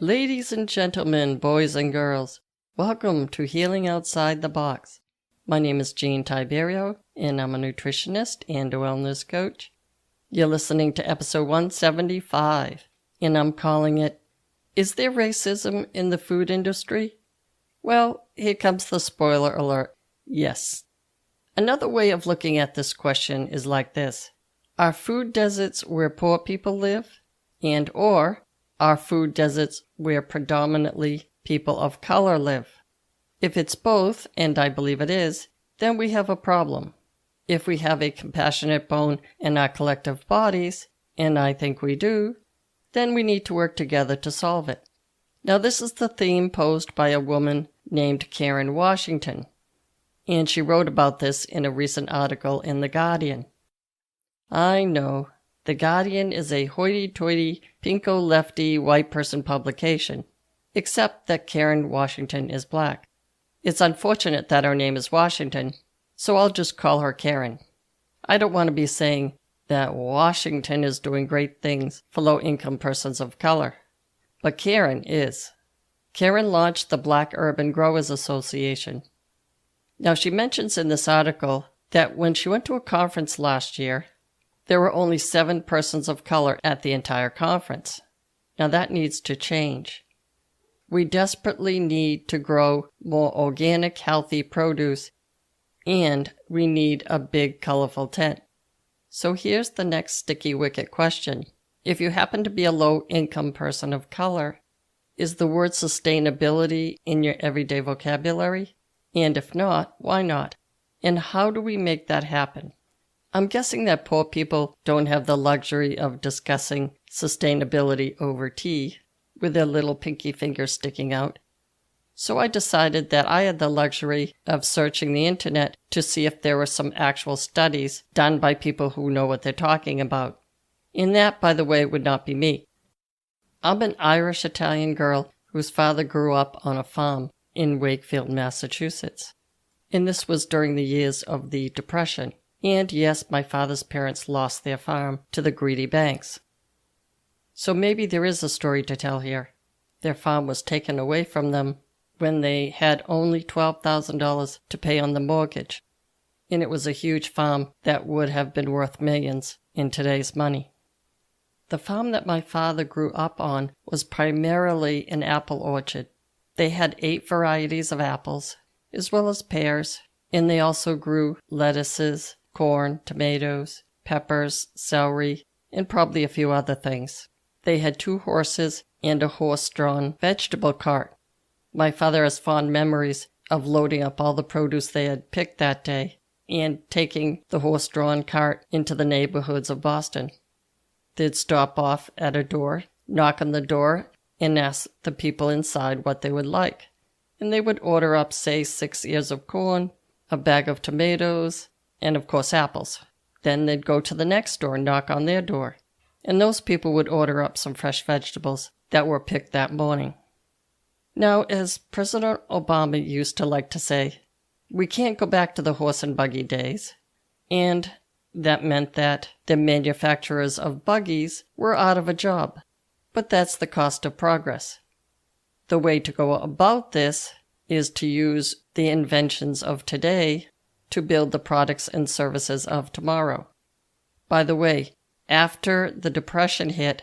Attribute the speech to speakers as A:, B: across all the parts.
A: Ladies and gentlemen, boys and girls, welcome to Healing Outside the Box. My name is Jean Tiberio, and I'm a nutritionist and a wellness coach. You're listening to episode 175, and I'm calling it, Is There Racism in the Food Industry? Well, here comes the spoiler alert. Yes. Another way of looking at this question is like this. Are food deserts where poor people live? And/or are food deserts where predominantly people of color live? If it's both, and I believe it is, then we have a problem. If we have a compassionate bone in our collective bodies, and I think we do, then we need to work together to solve it. Now, this is the theme posed by a woman named Karen Washington, and she wrote about this in a recent article in The Guardian. I know, The Guardian is a hoity-toity, pinko-lefty, white person publication, except that Karen Washington is black. It's unfortunate that her name is Washington, so I'll just call her Karen. I don't want to be saying that Washington is doing great things for low-income persons of color, but Karen is. Karen launched the Black Urban Growers Association. Now, she mentions in this article that when she went to a conference last year, there were only 7 persons of color at the entire conference. Now that needs to change. We desperately need to grow more organic, healthy produce, and we need a big, colorful tent. So here's the next sticky wicket question. If you happen to be a low-income person of color, is the word sustainability in your everyday vocabulary? And if not, why not? And how do we make that happen? I'm guessing that poor people don't have the luxury of discussing sustainability over tea with their little pinky fingers sticking out. So I decided that I had the luxury of searching the internet to see if there were some actual studies done by people who know what they're talking about. And that, by the way, would not be me. I'm an Irish-Italian girl whose father grew up on a farm in Wakefield, Massachusetts. And this was during the years of the Depression. And yes, my father's parents lost their farm to the greedy banks. So maybe there is a story to tell here. Their farm was taken away from them when they had only $12,000 to pay on the mortgage. And it was a huge farm that would have been worth millions in today's money. The farm that my father grew up on was primarily an apple orchard. They had 8 varieties of apples, as well as pears, and they also grew lettuces, corn, tomatoes, peppers, celery, and probably a few other things. They had 2 horses and a horse-drawn vegetable cart. My father has fond memories of loading up all the produce they had picked that day and taking the horse-drawn cart into the neighborhoods of Boston. They'd stop off at a door, knock on the door, and ask the people inside what they would like. And they would order up, say, 6 ears of corn, a bag of tomatoes, and of course apples. Then they'd go to the next door and knock on their door. And those people would order up some fresh vegetables that were picked that morning. Now, as President Obama used to like to say, we can't go back to the horse and buggy days. And that meant that the manufacturers of buggies were out of a job. But that's the cost of progress. The way to go about this is to use the inventions of today to build the products and services of tomorrow. By the way, after the Depression hit,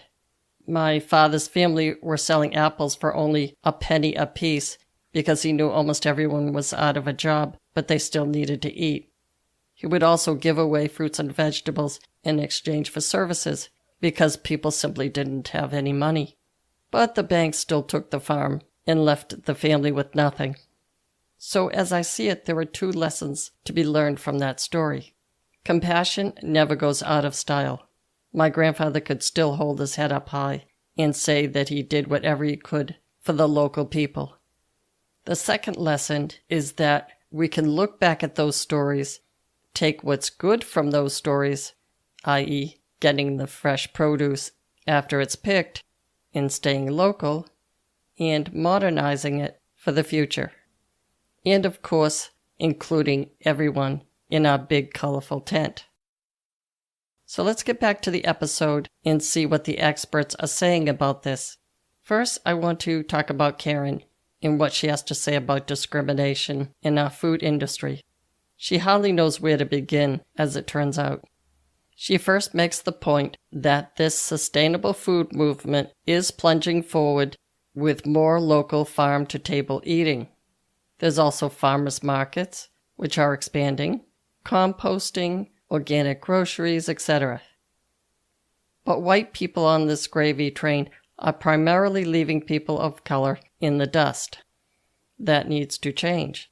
A: my father's family were selling apples for only a penny a piece because he knew almost everyone was out of a job, but they still needed to eat. He would also give away fruits and vegetables in exchange for services because people simply didn't have any money. But the banks still took the farm and left the family with nothing. So as I see it, there were 2 lessons to be learned from that story. Compassion never goes out of style. My grandfather could still hold his head up high and say that he did whatever he could for the local people. The second lesson is that we can look back at those stories, take what's good from those stories, i.e., getting the fresh produce after it's picked and staying local, and modernizing it for the future. And of course, including everyone in our big, colorful tent. So let's get back to the episode and see what the experts are saying about this. First, I want to talk about Karen and what she has to say about discrimination in our food industry. She hardly knows where to begin, as it turns out. She first makes the point that this sustainable food movement is plunging forward with more local farm-to-table eating. There's also farmers markets, which are expanding, composting, organic groceries, etc. But white people on this gravy train are primarily leaving people of color in the dust. That needs to change.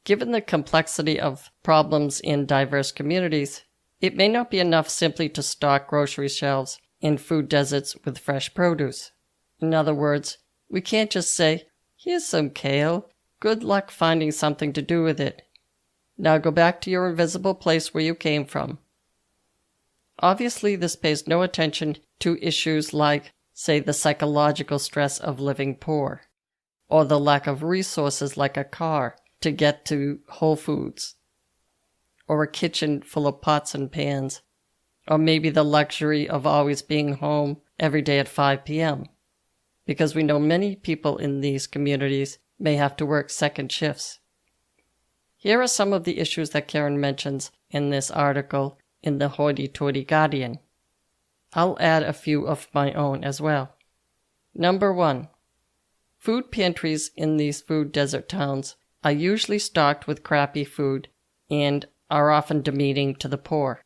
A: Given the complexity of problems in diverse communities, it may not be enough simply to stock grocery shelves in food deserts with fresh produce. In other words, we can't just say, "Here's some kale. Good luck finding something to do with it. Now go back to your invisible place where you came from." Obviously, this pays no attention to issues like, say, the psychological stress of living poor, or the lack of resources like a car to get to Whole Foods, or a kitchen full of pots and pans, or maybe the luxury of always being home every day at 5 p.m., because we know many people in these communities may have to work second shifts. Here are some of the issues that Karen mentions in this article in the Hoity-Toity Guardian. I'll add a few of my own as well. Number 1. Food pantries in these food desert towns are usually stocked with crappy food and are often demeaning to the poor.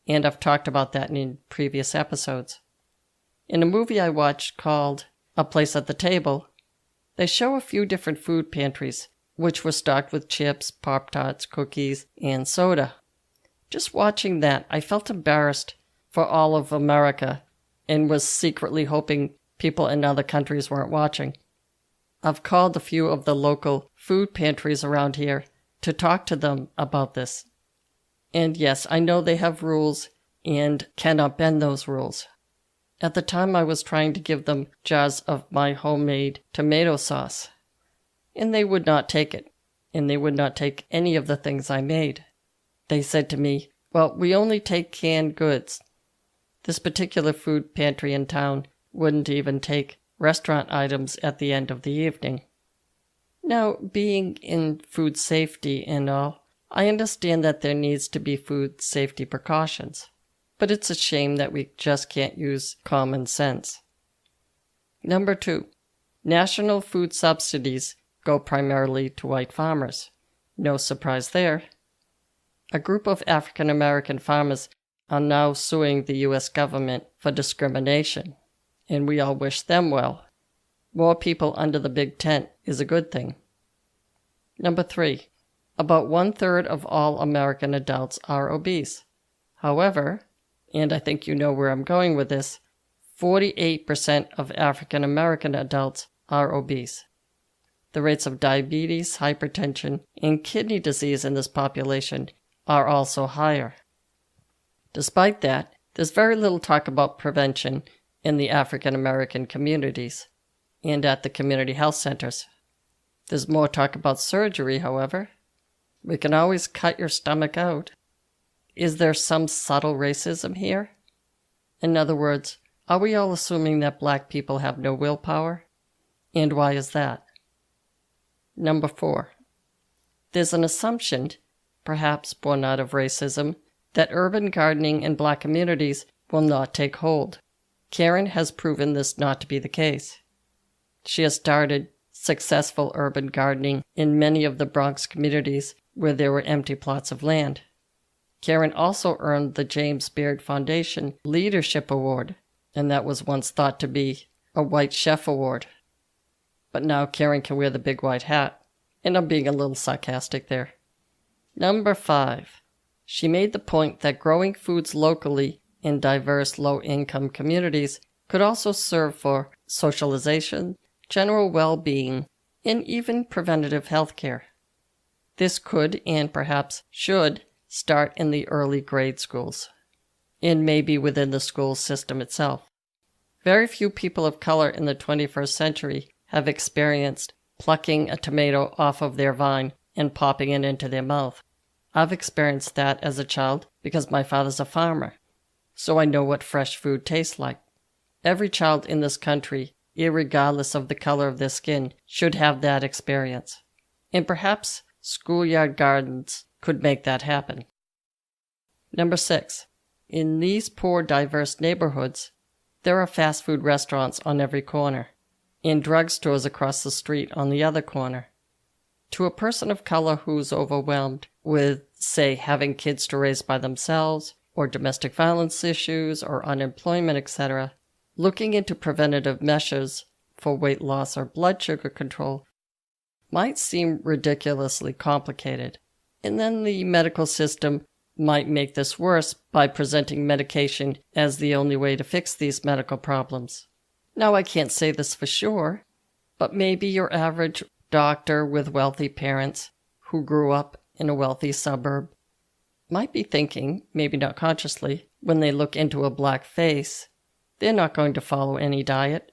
A: And I've talked about that in previous episodes. In a movie I watched called A Place at the Table, they show a few different food pantries, which were stocked with chips, Pop-Tarts, cookies, and soda. Just watching that, I felt embarrassed for all of America and was secretly hoping people in other countries weren't watching. I've called a few of the local food pantries around here to talk to them about this. And yes, I know they have rules and cannot bend those rules. At the time, I was trying to give them jars of my homemade tomato sauce, and they would not take it, and they would not take any of the things I made. They said to me, "Well, we only take canned goods." This particular food pantry in town wouldn't even take restaurant items at the end of the evening. Now, being in food safety and all, I understand that there needs to be food safety precautions, but it's a shame that we just can't use common sense. Number 2. National food subsidies go primarily to white farmers. No surprise there. A group of African American farmers are now suing the U.S. government for discrimination, and we all wish them well. More people under the big tent is a good thing. Number 3. About 1/3 of all American adults are obese. However, and I think you know where I'm going with this, 48% of African American adults are obese. The rates of diabetes, hypertension, and kidney disease in this population are also higher. Despite that, there's very little talk about prevention in the African American communities and at the community health centers. There's more talk about surgery, however. We can always cut your stomach out. Is there some subtle racism here? In other words, are we all assuming that black people have no willpower? And why is that? Number 4. There's an assumption, perhaps born out of racism, that urban gardening in black communities will not take hold. Karen has proven this not to be the case. She has started successful urban gardening in many of the Bronx communities where there were empty plots of land. Karen also earned the James Beard Foundation Leadership Award, and that was once thought to be a white chef award. But now Karen can wear the big white hat, and I'm being a little sarcastic there. Number 5. She made the point that growing foods locally in diverse low-income communities could also serve for socialization, general well-being, and even preventative health care. This could, and perhaps should, start in the early grade schools, and maybe within the school system itself. Very few people of color in the 21st century have experienced plucking a tomato off of their vine and popping it into their mouth. I've experienced that as a child because my father's a farmer, so I know what fresh food tastes like. Every child in this country, irregardless of the color of their skin, should have that experience. And perhaps schoolyard gardens could make that happen. Number 6. In these poor, diverse neighborhoods, there are fast food restaurants on every corner, and drugstores across the street on the other corner. To a person of color who's overwhelmed with, say, having kids to raise by themselves, or domestic violence issues, or unemployment, etc., looking into preventative measures for weight loss or blood sugar control might seem ridiculously complicated. And then the medical system might make this worse by presenting medication as the only way to fix these medical problems. Now, I can't say this for sure, but maybe your average doctor with wealthy parents who grew up in a wealthy suburb might be thinking, maybe not consciously, when they look into a black face, they're not going to follow any diet.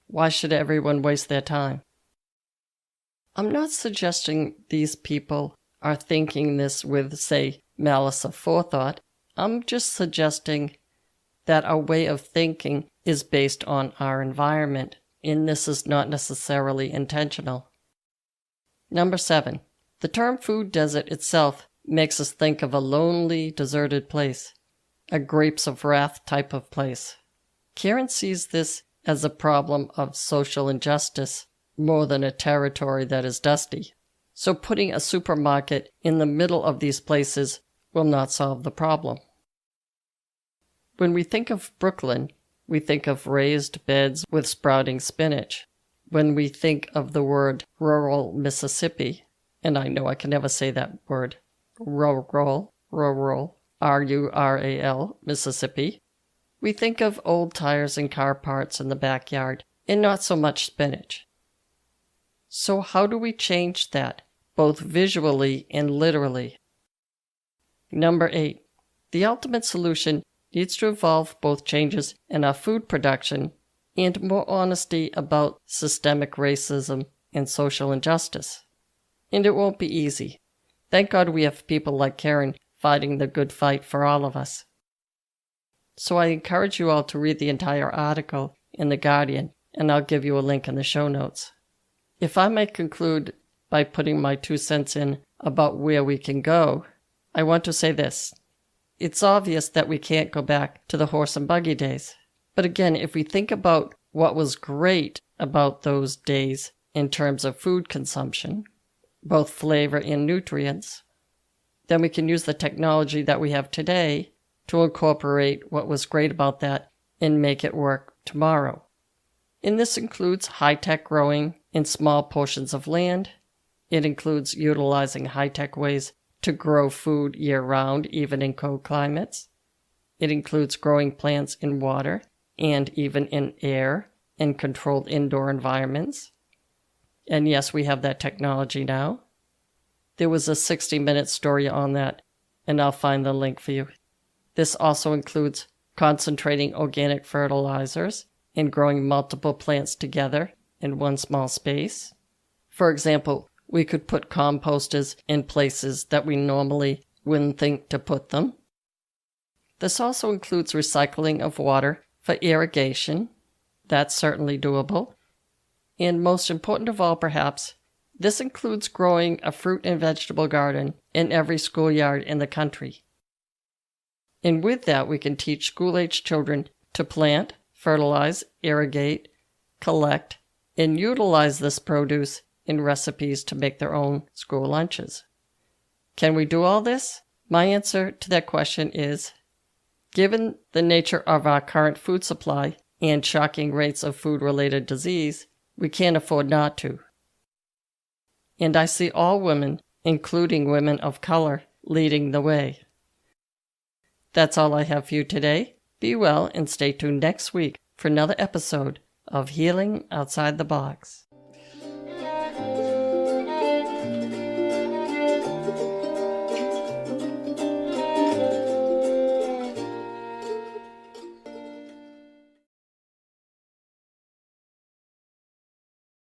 A: Why should everyone waste their time? I'm not suggesting these people are thinking this with, say, malice aforethought. I'm just suggesting that our way of thinking is based on our environment, and this is not necessarily intentional. Number 7. The term food desert itself makes us think of a lonely, deserted place, a grapes of wrath type of place. Karen sees this as a problem of social injustice more than a territory that is dusty. So putting a supermarket in the middle of these places will not solve the problem. When we think of Brooklyn, we think of raised beds with sprouting spinach. When we think of the word rural Mississippi, and I know I can never say that word, rural, R-U-R-A-L, Mississippi, we think of old tires and car parts in the backyard, and not so much spinach. So how do we change that, both visually and literally? Number 8. The ultimate solution needs to involve both changes in our food production and more honesty about systemic racism and social injustice. And it won't be easy. Thank God we have people like Karen fighting the good fight for all of us. So I encourage you all to read the entire article in The Guardian, and I'll give you a link in the show notes. If I might conclude by putting my 2 cents in about where we can go, I want to say this. It's obvious that we can't go back to the horse and buggy days. But again, if we think about what was great about those days in terms of food consumption, both flavor and nutrients, then we can use the technology that we have today to incorporate what was great about that and make it work tomorrow. And this includes high-tech growing in small portions of land. It includes utilizing high-tech ways to grow food year-round, even in cold climates. It includes growing plants in water and even in air in controlled indoor environments. And yes, we have that technology now. There was a 60-minute story on that, and I'll find the link for you. This also includes concentrating organic fertilizers and growing multiple plants together in one small space. For example, we could put composters in places that we normally wouldn't think to put them. This also includes recycling of water for irrigation. That's certainly doable. And most important of all, perhaps, this includes growing a fruit and vegetable garden in every schoolyard in the country. And with that, we can teach school-age children to plant, fertilize, irrigate, collect, and utilize this produce in recipes to make their own school lunches. Can we do all this? My answer to that question is, given the nature of our current food supply and shocking rates of food-related disease, we can't afford not to. And I see all women, including women of color, leading the way. That's all I have for you today. Be well and stay tuned next week for another episode of Healing Outside the Box.